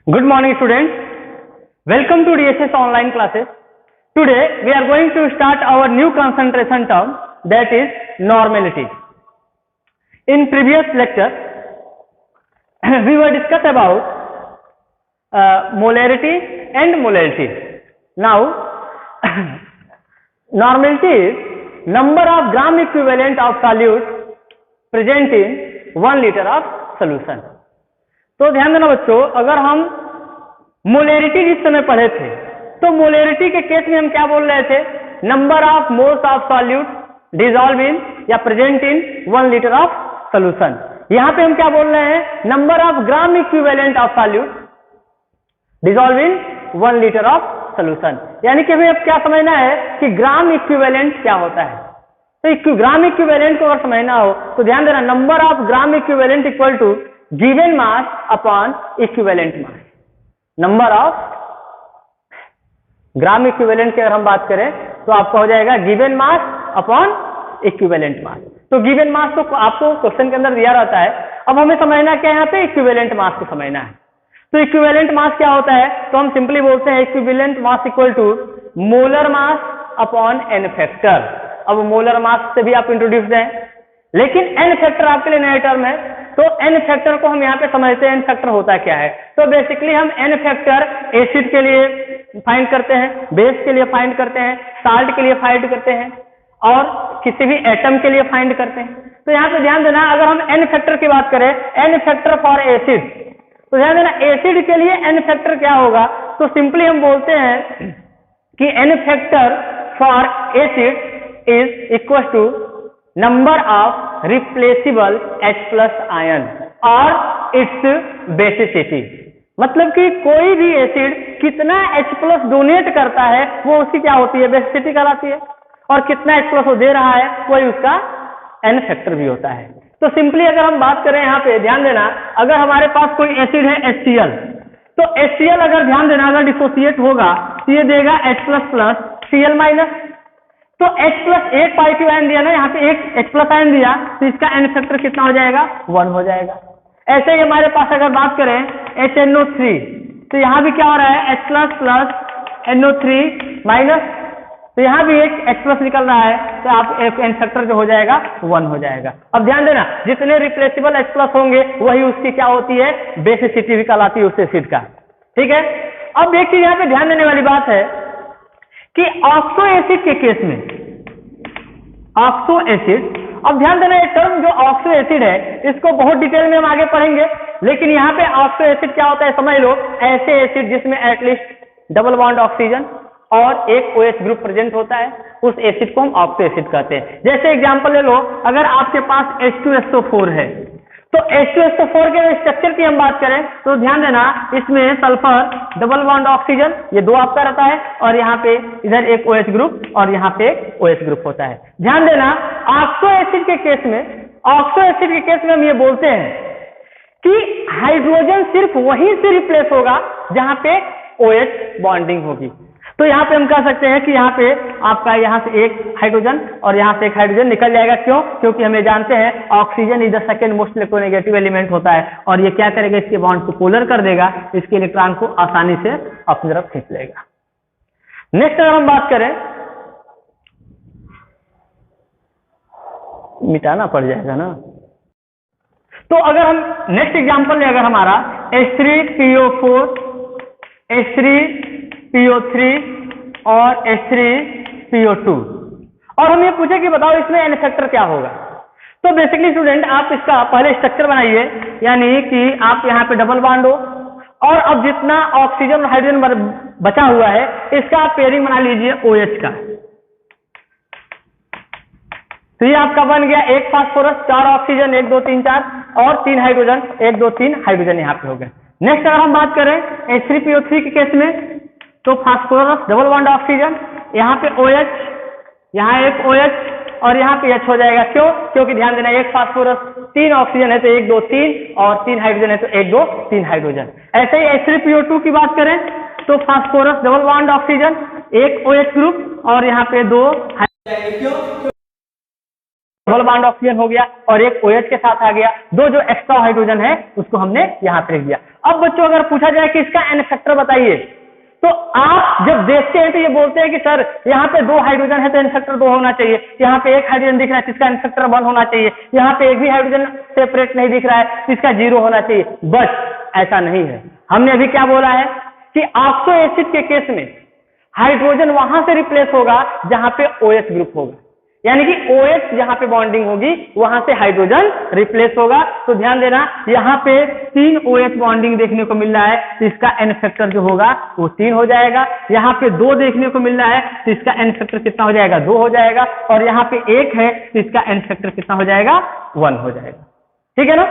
Good morning students. Welcome to DSS online classes. Today we are going to start our new concentration term, that is normality. In previous lecture we were discussed about molarity and molality. Now normality is number of gram equivalent of solute present in 1 liter of solution. तो ध्यान देना बच्चों, अगर हम मोलेरिटी जिस समय पढ़े थे तो मोलेरिटी के केस में हम क्या बोल रहे थे? Number of moles of solute dissolve in या present in 1 litre of solution. यहां पे हम क्या बोल रहे हैं? Number of gram equivalent of solute dissolve in 1 litre of solution. यानी कि हमें अब क्या समझना है कि ग्राम इक्विवेलेंट क्या होता है. तो ग्राम इक्विवेलेंट को अगर समझना हो तो ध्यान देना, number of gram equivalent equal to given mass upon equivalent mass. Number of gram equivalent की अगर हम बात करें तो आपका हो जाएगा given mass upon equivalent mass. तो गिवन मास तो आपको क्वेश्चन के अंदर दिया रहता है. अब हमें समझना क्या है, यहाँ पे इक्विवेलेंट मास को समझना है. तो इक्विवेलेंट मास क्या होता है? तो हम सिंपली बोलते हैं equivalent mass equal to molar mass upon N factor. अब मोलर मास से भी आप इंट्रोड्यूस हैं, लेकिन एन फैक्टर आपके लिए नया टर्म है. तो एन फैक्टर को हम यहाँ पे समझते हैं एन फैक्टर होता क्या है. तो बेसिकली हम एन फैक्टर एसिड के लिए फाइंड करते हैं, बेस के लिए फाइंड करते हैं, साल्ट के लिए फाइंड करते हैं और किसी भी एटम के लिए फाइंड करते हैं. तो यहाँ पे ध्यान देना, अगर हम एन फैक्टर की बात करें, एन फैक्टर फॉर एसिड, तो ध्यान देना एसिड के लिए एन फैक्टर क्या होगा? तो सिंपली हम बोलते हैं कि N factor for acid is equal to number of replaceable H+ ion और इट्स बेसिसिटी. मतलब कि कोई भी एसिड कितना H+ डोनेट करता है वो उसकी क्या होती है? बेसिसिटी कहलाती है. और कितना H+ वो दे रहा है वही उसका एन फैक्टर भी होता है. तो सिंपली अगर हम बात करें यहाँ पे ध्यान देना, अगर हमारे पास कोई एसिड है HCl, तो HCl अगर ध्यान देना अगर डिसोसिएट होगा तो ये देगा H++ Cl-. तो H+ एक पॉजिटिव आयन दिया ना, यहाँ पे एक H+ आयन दिया, तो इसका एन फैक्टर कितना हो जाएगा? 1 हो जाएगा. ऐसे ही हमारे पास अगर बात करें HNO3, तो यहाँ भी क्या हो रहा है? H+ NO3-, तो यहाँ भी एक H+ निकल रहा है, तो आप एक एन फैक्टर जो हो जाएगा 1 हो जाएगा. अब ध्यान देना, जितने रिप्लेसेबल H+ होंगे वही उसकी क्या होती है? बेसिसिटी भी कहलाती है उस एसिड का. ठीक है. अब एक चीज यहाँ पे ध्यान देने वाली बात है कि ऑक्सो एसिड के केस में, ऑक्सो एसिड, अब ध्यान देना ये टर्म जो ऑक्सो एसिड है इसको बहुत डिटेल में हम आगे पढ़ेंगे, लेकिन यहाँ पे ऑक्सो एसिड क्या होता है समझ लो. ऐसे एसिड जिसमें एटलीस्ट डबल बॉन्ड ऑक्सीजन और एक OH ग्रुप प्रेजेंट होता है, उस एसिड को हम ऑक्सो एसिड कहते हैं. जैसे एग्जांपल ले लो, अगर आपके पास H2SO4 है, तो H2SO4 के स्ट्रक्चर की हम बात करें तो ध्यान देना इसमें सल्फर डबल बॉन्ड ऑक्सीजन ये दो आपका रहता है, और यहाँ पे इधर एक OH ग्रुप और यहाँ पे एक OH ग्रुप होता है. ध्यान देना ऑक्सो एसिड के केस में, ऑक्सो एसिड के केस में हम ये बोलते हैं कि हाइड्रोजन सिर्फ वहीं से रिप्लेस होगा जहां पे OH बॉन्डिंग होगी. तो यहाँ पे हम कह सकते हैं कि यहाँ पे आपका यहाँ से एक हाइड्रोजन और यहाँ से एक हाइड्रोजन निकल जाएगा. क्यों? क्योंकि हमें जानते हैं oxygen is the second most electronegative element होता है, और ये क्या करेगा? इसके बॉन्ड को पोलर कर देगा, इसके इलेक्ट्रॉन को आसानी से अपनी तरफ खींच लेगा. नेक्स्ट अगर हम बात करें, मिटाना पड़ जाएगा ना, तो अगर हम नेक्स्ट एग्जांपल ले, अगर हमारा H3PO4, H3PO3 और H3PO2, और हम ये पूछे कि बताओ इसमें एन फैक्टर क्या होगा. तो बेसिकली स्टूडेंट आप इसका पहले स्ट्रक्चर बनाइए, यानी कि आप यहाँ पे डबल बॉन्ड हो और अब जितना ऑक्सीजन और हाइड्रोजन बचा हुआ है इसका आप पेयरिंग बना लीजिए OH का. तो ये आपका बन गया एक फास्फोरस, 4 ऑक्सीजन 1 2 3 4 और 3 हाइड्रोजन 1 2 3 हाइड्रोजन यहाँ पे हो गए. नेक्स्ट अगर हम बात करें H3PO3 के केस में, तो फास्फोरस डबल बॉन्ड ऑक्सीजन, यहाँ पे OH, यहाँ एक OH और यहाँ पे H हो जाएगा. क्यों? क्योंकि ध्यान देना एक फास्फोरस 3 ऑक्सीजन है तो 1 2 3 और 3 हाइड्रोजन है तो 1 2 3 हाइड्रोजन. ऐसे ही H3PO2 की बात करें तो फास्फोरस डबल बॉन्ड ऑक्सीजन, एक OH ग्रुप और यहाँ पे 2 हाइड्रोजन. डबल बॉन्ड ऑक्सीजन हो गया और एक OH के साथ आ गया, दो जो एक्स्ट्रा हाइड्रोजन है उसको हमने यहाँ पे रख दिया। अब बच्चों अगर पूछा जाए कि इसका n फैक्टर बताइए, तो आप जब देखते हैं तो ये बोलते हैं कि सर यहाँ पे 2 हाइड्रोजन है तो n फैक्टर 2 होना चाहिए, यहाँ पे 1 हाइड्रोजन दिख रहा है तो इसका n फैक्टर 1 होना चाहिए, यहाँ पे एक भी हाइड्रोजन सेपरेट नहीं दिख रहा है तो इसका 0 होना चाहिए। बट ऐसा नहीं है। हमने अभी क्या बोला है कि ऑक्सो एसिड के केस में हाइड्रोजन वहां से रिप्लेस होगा जहां पे OH ग्रुप होगा, यानी कि OH जहां पे बॉन्डिंग होगी वहां से हाइड्रोजन रिप्लेस होगा। तो ध्यान देना यहाँ पे 3 OH बॉन्डिंग देखने को मिल रहा है तो इसका n फैक्टर जो होगा वो 3 हो जाएगा। यहाँ पे 2 देखने को मिल रहा है तो इसका n फैक्टर कितना हो जाएगा, 2 हो जाएगा। और यहाँ पे 1 है तो इसका n फैक्टर कितना हो जाएगा, 1 हो जाएगा। ठीक है ना।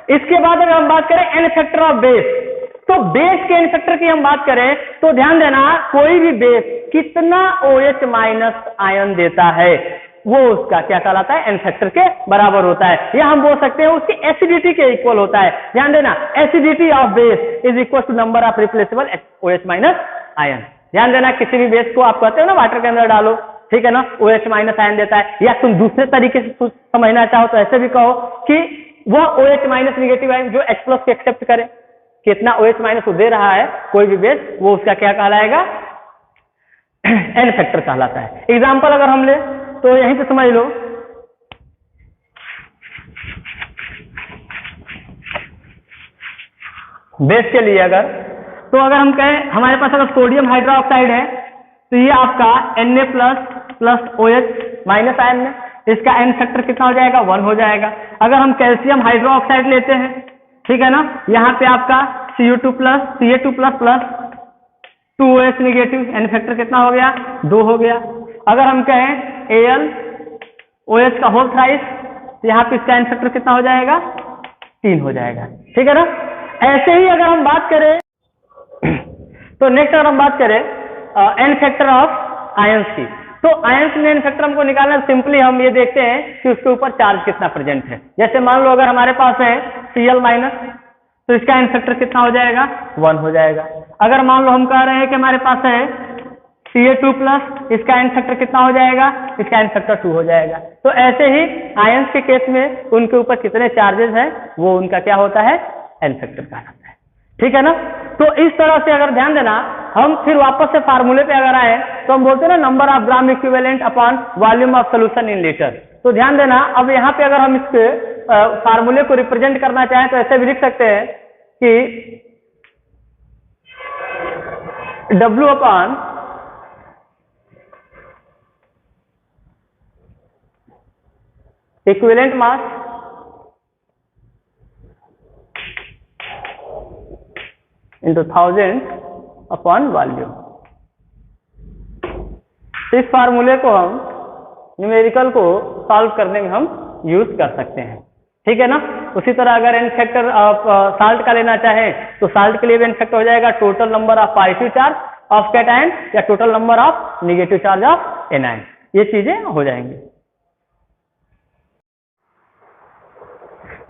इसके बाद अगर हम बात करें n फैक्टर ऑफ बेस, तो बेस के n फैक्टर की हम बात करें तो ध्यान देना कोई भी बेस कितना OH माइनस आयन देता है वो उसका क्या कहलाता है, n फैक्टर के बराबर होता है, या हम बोल सकते हैं उसकी एसिडिटी के इक्वल होता है। ध्यान देना acidity of base is equal to number of replaceable OH minus ion. ध्यान देना किसी भी बेस को आप कहते हो ना वाटर के अंदर डालो, ठीक है ना, OH माइनस आयन देता है। या तुम दूसरे तरीके से समझना चाहो तो ऐसे भी कहो कि वो OH माइनस निगेटिव आयन जो H प्लस को एक्सेप्ट करे, कितना OH माइनस वो दे रहा है कोई भी बेस, वो उसका क्या कहलाएगा, n फैक्टर कहलाता है। एग्जाम्पल अगर हम ले तो यहीं से समझ लो, बेस के लिए अगर हम कहें हमारे पास अगर सोडियम हाइड्रोक्साइड है तो ये आपका Na plus OH minus ion में, इसका n फैक्टर कितना हो जाएगा, 1 हो जाएगा। अगर हम कैल्शियम हाइड्रोक्साइड लेते हैं, ठीक है ना, यहाँ पे आपका Cu2 plus Ca2 plus 2OH negative, n factor कितना हो गया, 2 हो गया। अगर हम कहें AlOH का होल थ्राइस तो यहाँ पे इसका n फैक्टर कितना हो जाएगा, 3 हो जाएगा। ठीक है ना। ऐसे ही अगर हम बात करें तो नेक्स्ट अगर हम बात करें n फैक्टर ऑफ आयंस की, तो आयंस में n फैक्टर हमको निकालना सिंपली हम ये देखते हैं कि उसके ऊपर चार्ज कितना प्रेजेंट है। जैसे मान लो अगर हमारे पास है Cl माइनस तो इसका n फैक्टर कितना हो जाएगा, 1 हो जाएगा। अगर मान लो हम कह रहे हैं कि हमारे पास है Ca2 प्लस, इसका n फैक्टर कितना हो जाएगा, इसका n फैक्टर 2 हो जाएगा। तो ऐसे ही आयंस के केस में उनके ऊपर कितने चार्जेस हैं वो उनका क्या होता है, n फैक्टर कहलाता है। ठीक है ना। तो इस तरह से अगर ध्यान देना, हम फिर वापस से फार्मूले पे अगर आए तो हम बोलते हैं ना number of gram equivalent upon volume of solution in litre. तो ध्यान देना अब यहाँ पे अगर हम इसके फार्मूले को रिप्रेजेंट करना चाहें तो ऐसे भी लिख सकते हैं कि W upon equivalent mass into 1000 upon volume. इस फार्मूले को हम न्यूमेरिकल को सॉल्व करने में हम यूज कर सकते हैं। ठीक है ना। उसी तरह अगर n फैक्टर ऑफ साल्ट का लेना चाहे तो साल्ट के लिए भी n फैक्टर हो जाएगा total number of positive charge of cation या total number of negative charge of anion, ये चीजें हो जाएंगी।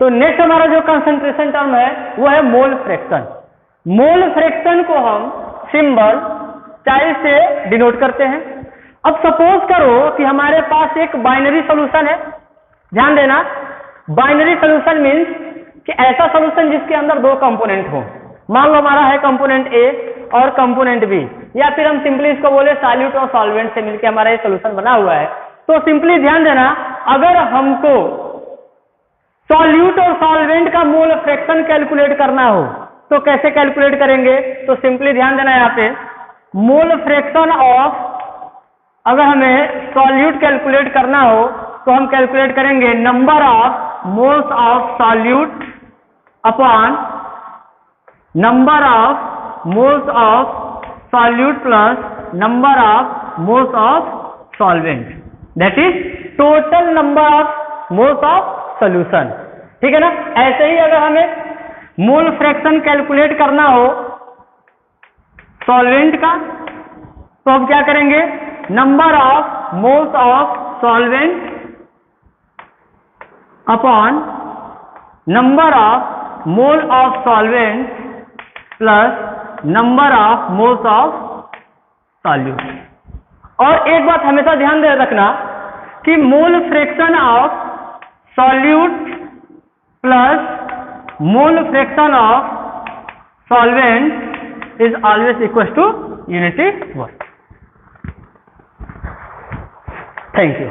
तो नेक्स्ट हमारा जो कंसंट्रेशन टर्म है वो है मोल फ्रैक्शन। मोल फ्रैक्शन को हम सिंबल चाइल्ड से डिनोट करते हैं। अब सपोज करो कि हमारे पास एक बाइनरी सॉल्यूशन है। ध्यान देना बाइनरी सॉल्यूशन मींस कि ऐसा सॉल्यूशन जिसके अंदर 2 कंपोनेंट हो। मान लो हमारा है कंपोनेंट ए और कंपोनेंट बी, या फिर हम सिंपली इसको बोले सॉल्यूट और सॉल्वेंट से मिलकर हमारा ये सॉल्यूशन बना हुआ है। तो सिंपली ध्यान देना अगर हमको सॉल्यूट और सॉल्वेंट का मोल फ्रैक्शन कैलकुलेट करना हो तो कैसे कैलकुलेट करेंगे, तो सिंपली ध्यान देना यहाँ पे मोल फ्रैक्शन ऑफ, अगर हमें सॉल्यूट कैलकुलेट करना हो तो हम कैलकुलेट करेंगे number of moles of solute upon number of moles of solute plus number of moles of solvent, that is total number of moles of solution. ठीक है ना। ऐसे ही अगर हमें मोल फ्रैक्शन कैलकुलेट करना हो सॉल्वेंट का तो हम क्या करेंगे, number of moles of solvent upon number of mole of solvent plus number of moles of solute. और एक बात हमेशा ध्यान दे रखना कि mole fraction of solute plus mole fraction of solvent is always equal to unity work. Thank you.